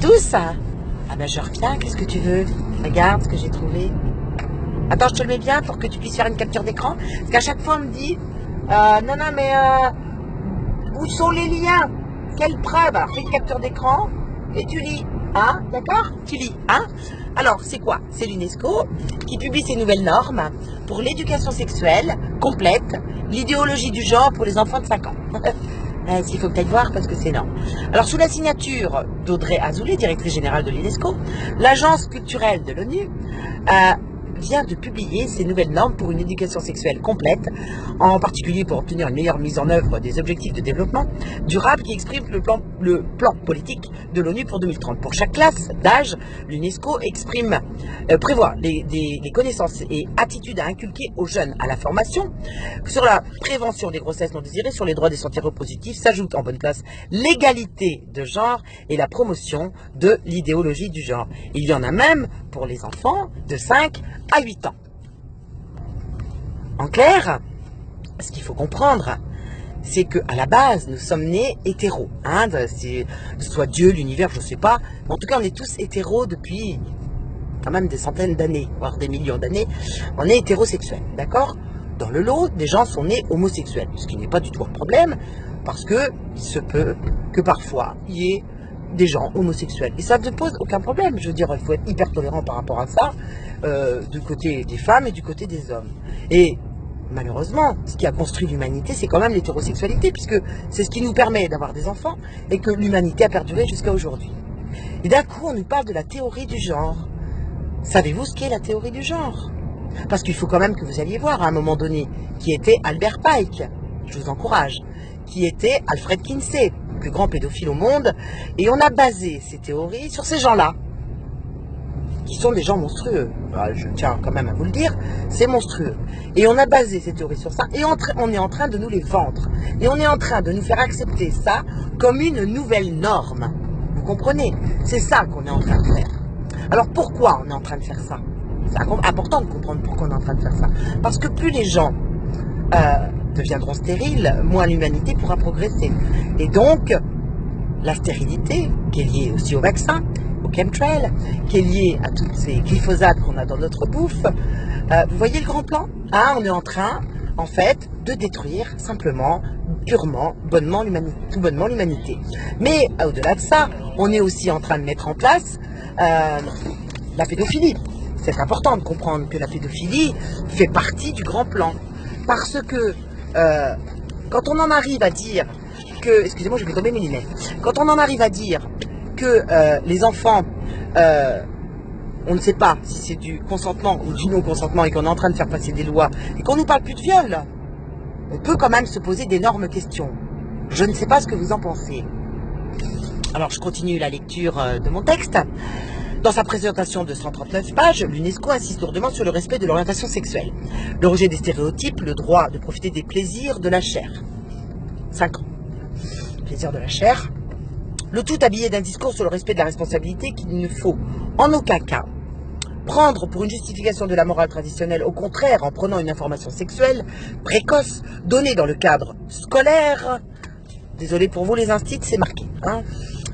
tous? Ah ben je reviens, qu'est-ce que tu veux? Regarde ce que j'ai trouvé. Attends, je te le mets bien pour que tu puisses faire une capture d'écran. Parce qu'à chaque fois on me dit non mais où sont les liens? Quelle preuve? Alors fais une capture d'écran et tu lis. Hein? D'accord? Tu lis. Hein? Alors c'est quoi? C'est l'UNESCO qui publie ses nouvelles normes pour l'éducation sexuelle complète, l'idéologie du genre pour les enfants de 5 ans. Il faut peut-être voir parce que c'est énorme. Alors, sous la signature d'Audrey Azoulay, directrice générale de l'UNESCO, l'agence culturelle de l'ONU vient de publier ses nouvelles normes pour une éducation sexuelle complète, en particulier pour obtenir une meilleure mise en œuvre des objectifs de développement durable qui exprime le plan politique de l'ONU pour 2030. Pour chaque classe d'âge, l'UNESCO prévoit les connaissances et attitudes à inculquer aux jeunes à la formation. Sur la prévention des grossesses non désirées, sur les droits des santé reproductifs, s'ajoute en bonne place l'égalité de genre et la promotion de l'idéologie du genre. Il y en a même pour les enfants de 5 à 8 ans. En clair, ce qu'il faut comprendre, c'est qu'à la base, nous sommes nés hétéros. Soit Dieu, l'univers, je ne sais pas. Mais en tout cas, on est tous hétéros depuis quand même des centaines d'années, voire des millions d'années. On est hétérosexuels, d'accord? Dans le lot, des gens sont nés homosexuels, ce qui n'est pas du tout un problème, parce que il se peut que parfois, il y ait des gens homosexuels. Et ça ne pose aucun problème. Je veux dire, il faut être hyper tolérant par rapport à ça, du côté des femmes et du côté des hommes. Et malheureusement, ce qui a construit l'humanité, c'est quand même l'hétérosexualité, puisque c'est ce qui nous permet d'avoir des enfants et que l'humanité a perduré jusqu'à aujourd'hui. Et d'un coup, on nous parle de la théorie du genre. Savez-vous ce qu'est la théorie du genre? Parce qu'il faut quand même que vous alliez voir à un moment donné qui était Albert Pike, je vous encourage, qui était Alfred Kinsey, le plus grand pédophile au monde, et on a basé ces théories sur ces gens-là, qui sont des gens monstrueux. Je tiens quand même à vous le dire, c'est monstrueux. Et on a basé ces théories sur ça, et on est en train de nous les vendre. Et on est en train de nous faire accepter ça comme une nouvelle norme. Vous comprenez? C'est ça qu'on est en train de faire. Alors pourquoi on est en train de faire ça? C'est important de comprendre pourquoi on est en train de faire ça. Parce que plus les gens deviendront stériles, moins l'humanité pourra progresser. Et donc, la stérilité, qui est liée aussi au vaccin, au chemtrail, qui est liée à toutes ces glyphosates qu'on a dans notre bouffe, vous voyez le grand plan? On est en train, en fait, de détruire simplement, purement, tout bonnement l'humanité. Mais au-delà de ça, on est aussi en train de mettre en place la pédophilie. C'est important de comprendre que la pédophilie fait partie du grand plan. Parce que quand on en arrive à dire que... Excusez-moi, je vais tomber mes lunettes. Quand on en arrive à dire que les enfants, on ne sait pas si c'est du consentement ou du non-consentement et qu'on est en train de faire passer des lois et qu'on ne nous parle plus de viol, on peut quand même se poser d'énormes questions. Je ne sais pas ce que vous en pensez. Alors, je continue la lecture de mon texte. Dans sa présentation de 139 pages, l'UNESCO insiste lourdement sur le respect de l'orientation sexuelle, le rejet des stéréotypes, le droit de profiter des plaisirs de la chair. 5 ans. Plaisir de la chair. Le tout habillé d'un discours sur le respect de la responsabilité qu'il ne faut en aucun cas prendre pour une justification de la morale traditionnelle, au contraire, en prenant une information sexuelle précoce, donnée dans le cadre scolaire. Désolé pour vous les instits, c'est marqué.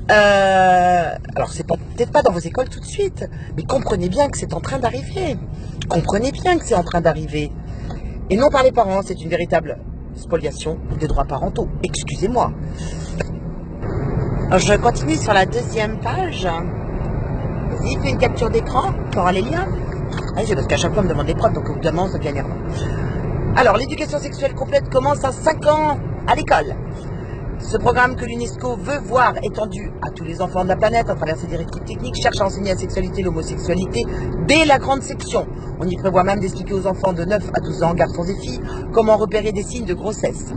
Alors c'est peut-être pas dans vos écoles tout de suite, mais comprenez bien que c'est en train d'arriver. Comprenez bien que c'est en train d'arriver. Et non par les parents, c'est une véritable spoliation des droits parentaux. Excusez-moi. Alors je continue sur la deuxième page. Vas-y, fais une capture d'écran pour avoir les liens. C'est parce qu'à chaque fois on me demande les preuves, donc évidemment ça devient énervant. Alors l'éducation sexuelle complète commence à 5 ans à l'école. Ce programme que l'UNESCO veut voir étendu à tous les enfants de la planète à travers ses directives techniques cherche à enseigner la sexualité et l'homosexualité dès la grande section. On y prévoit même d'expliquer aux enfants de 9 à 12 ans, garçons et filles, comment repérer des signes de grossesse.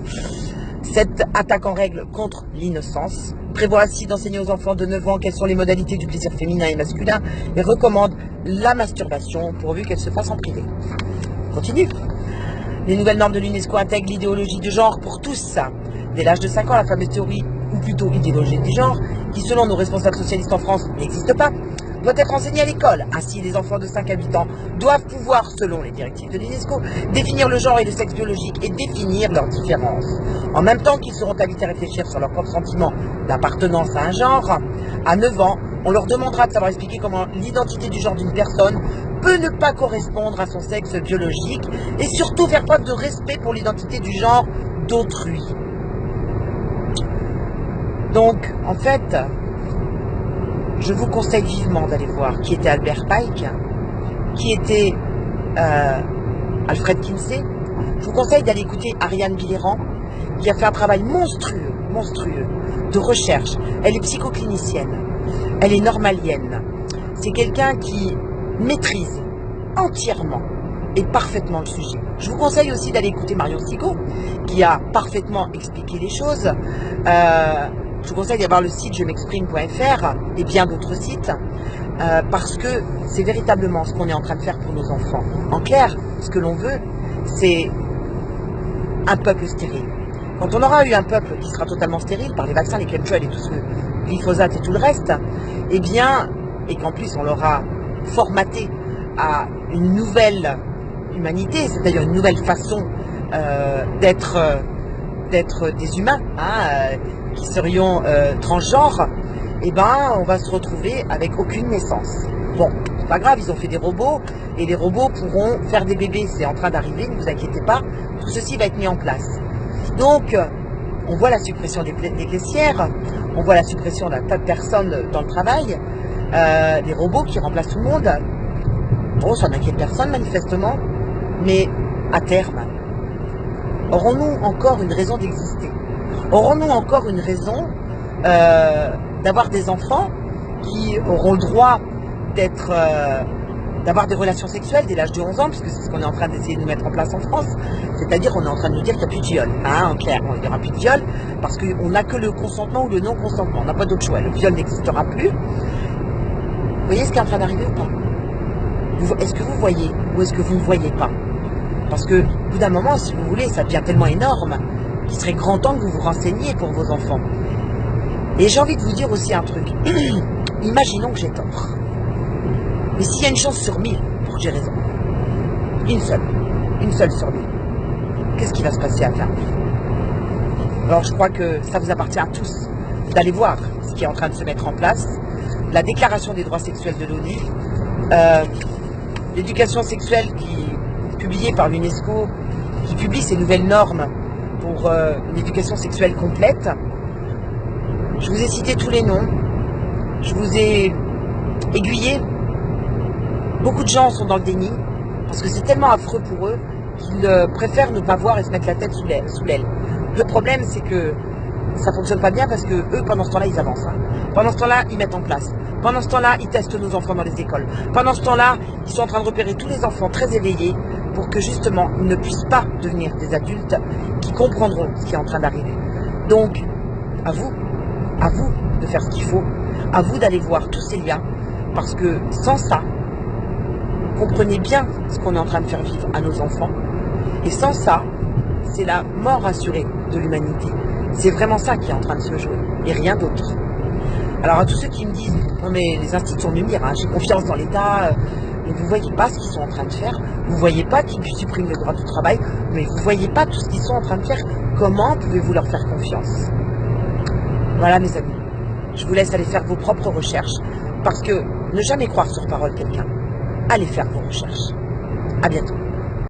Cette attaque en règle contre l'innocence prévoit ainsi d'enseigner aux enfants de 9 ans quelles sont les modalités du plaisir féminin et masculin et recommande la masturbation pourvu qu'elle se fasse en privé. Continue. Les nouvelles normes de l'UNESCO intègrent l'idéologie du genre pour tous. Dès l'âge de 5 ans, la fameuse théorie, ou plutôt idéologie du genre, qui selon nos responsables socialistes en France n'existe pas, doit être enseignée à l'école. Ainsi, les enfants de 5 à 8 ans doivent pouvoir, selon les directives de l'UNESCO, définir le genre et le sexe biologique et définir leurs différences. En même temps qu'ils seront invités à réfléchir sur leur propre sentiment d'appartenance à un genre, à 9 ans, On leur demandera de savoir expliquer comment l'identité du genre d'une personne peut ne pas correspondre à son sexe biologique et surtout faire preuve de respect pour l'identité du genre d'autrui. Donc, en fait, je vous conseille vivement d'aller voir qui était Albert Pike, qui était Alfred Kinsey. Je vous conseille d'aller écouter Ariane Villéran, qui a fait un travail monstrueux de recherche. Elle est psychoclinicienne, elle est normalienne. C'est quelqu'un qui maîtrise entièrement et parfaitement le sujet. Je vous conseille aussi d'aller écouter Marion Sigaud, qui a parfaitement expliqué les choses. Je vous conseille d'aller voir le site je m'exprime.fr et bien d'autres sites, parce que c'est véritablement ce qu'on est en train de faire pour nos enfants. En clair, ce que l'on veut, c'est un peuple stérile. Quand on aura eu un peuple qui sera totalement stérile par les vaccins, les chemtrails et tout ce glyphosate et tout le reste, eh bien, et qu'en plus on l'aura formaté à une nouvelle humanité, c'est-à-dire une nouvelle façon d'être des humains, qui serions transgenres, eh ben, on va se retrouver avec aucune naissance. Bon, c'est pas grave, ils ont fait des robots, et les robots pourront faire des bébés, c'est en train d'arriver, ne vous inquiétez pas, tout ceci va être mis en place. Donc, on voit la suppression des caissières, on voit la suppression d'un tas de personnes dans le travail, des robots qui remplacent tout le monde. Bon, ça n'inquiète personne manifestement, mais à terme, aurons-nous encore une raison d'exister? Aurons-nous encore une raison d'avoir des enfants qui auront le droit d'avoir des relations sexuelles dès l'âge de 11 ans, puisque c'est ce qu'on est en train d'essayer de mettre en place en France. C'est-à-dire qu'on est en train de nous dire qu'il n'y a plus de viol. En clair, il n'y aura plus de viol, parce qu'on n'a que le consentement ou le non-consentement. On n'a pas d'autre choix. Le viol n'existera plus. Vous voyez ce qui est en train d'arriver ou pas? Est-ce que vous voyez ou est-ce que vous ne voyez pas? Parce que, au bout d'un moment, si vous voulez, ça devient tellement énorme qu'il serait grand temps que vous vous renseigniez pour vos enfants. Et j'ai envie de vous dire aussi un truc. Imaginons que j'ai tort. Mais s'il y a une chance sur 1000 pour que j'ai raison, une seule sur 1000, qu'est-ce qui va se passer à terme? Alors je crois que ça vous appartient à tous d'aller voir ce qui est en train de se mettre en place, la déclaration des droits sexuels de l'ONU, l'éducation sexuelle publiée par l'UNESCO, qui publie ces nouvelles normes pour une éducation sexuelle complète. Je vous ai cité tous les noms, je vous ai aiguillé. Beaucoup de gens sont dans le déni, parce que c'est tellement affreux pour eux qu'ils préfèrent ne pas voir et se mettre la tête sous l'aile. Le problème, c'est que ça fonctionne pas bien, parce que eux, pendant ce temps-là, ils avancent. Pendant ce temps-là, ils mettent en place. Pendant ce temps-là, ils testent nos enfants dans les écoles. Pendant ce temps-là, ils sont en train de repérer tous les enfants très éveillés pour que justement, ils ne puissent pas devenir des adultes qui comprendront ce qui est en train d'arriver. Donc, à vous de faire ce qu'il faut, à vous d'aller voir tous ces liens, parce que sans ça, comprenez bien ce qu'on est en train de faire vivre à nos enfants. Et sans ça, c'est la mort assurée de l'humanité. C'est vraiment ça qui est en train de se jouer, et rien d'autre. Alors à tous ceux qui me disent, non mais les instituts sont lumière, j'ai confiance dans l'État, mais vous ne voyez pas ce qu'ils sont en train de faire, vous ne voyez pas qu'ils suppriment le droit du travail, mais vous ne voyez pas tout ce qu'ils sont en train de faire. Comment pouvez-vous leur faire confiance? Voilà mes amis, je vous laisse aller faire vos propres recherches, parce que ne jamais croire sur parole quelqu'un. Allez faire vos recherches. À bientôt.